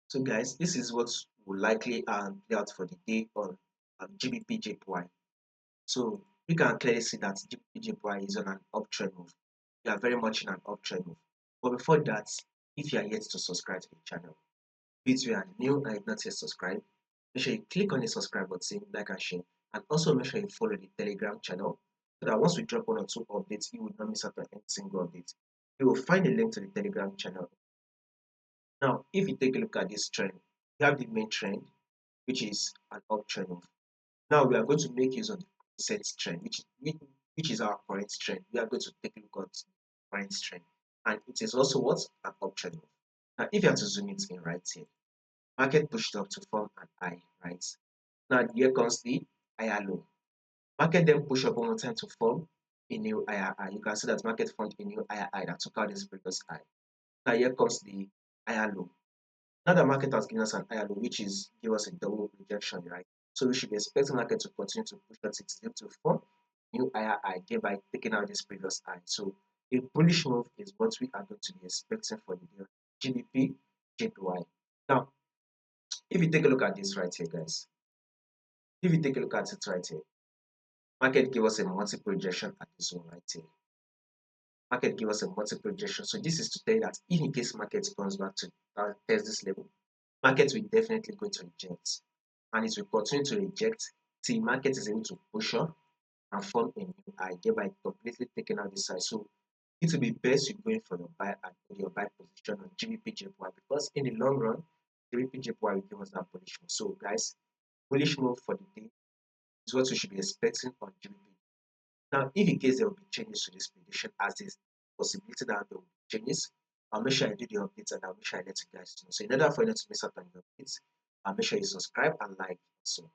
So guys, this is what will likely play out for the day on GBPJPY. So you can clearly see that GBPJPY is on an uptrend move. We are very much in an uptrend move. But before that, if you are yet to subscribe to the channel, if you are new and not yet subscribed, make sure you click on the subscribe button, like and share, and also make sure you follow the Telegram channel so that once we drop one or two updates, you will not miss out on any single update. You will find a link to the Telegram channel. Now, if you take a look at this trend, we have the main trend, which is an uptrend move. Now we are going to make use of the set trend, which is our current trend. We are going to take a look at the current trend, and it is also what an uptrend move. Now, if you have to zoom it in right here, market pushed up to form an high, right? Now here comes the higher low. Market then push up one more time to form a new higher high. You can see that market formed a new higher high that took out this previous high. Now here comes the higher low. Now the market has given us an higher low, which is give us a double rejection, right? So we should be expecting market to continue to push at its due to form new higher high, thereby taking out this previous high. So a bullish move is what we are going to be expecting for the day GBP JPY. Now, if you take a look at this right here, guys, if you take a look at it right here, market give us a multiple rejection at this one right here. Market give us a multiple rejection. So this is to tell you that if in case market comes back to test this level, market will definitely going to reject, and it will continue to reject till market is able to push up and form a new high, thereby completely taking out this side. So it will be best you going for your buy and your buy position on GBPJPY because in the long run, GBPJPY will give us that bullish move. So guys, bullish move for the day is what we should be expecting on GBP. Now, if in case there will be changes to this prediction, as there's possibility that there will be changes, I'll make sure I do the updates and I'll make sure I let you guys know. So in order for you not to miss out on the updates, I'll make sure you subscribe and like. So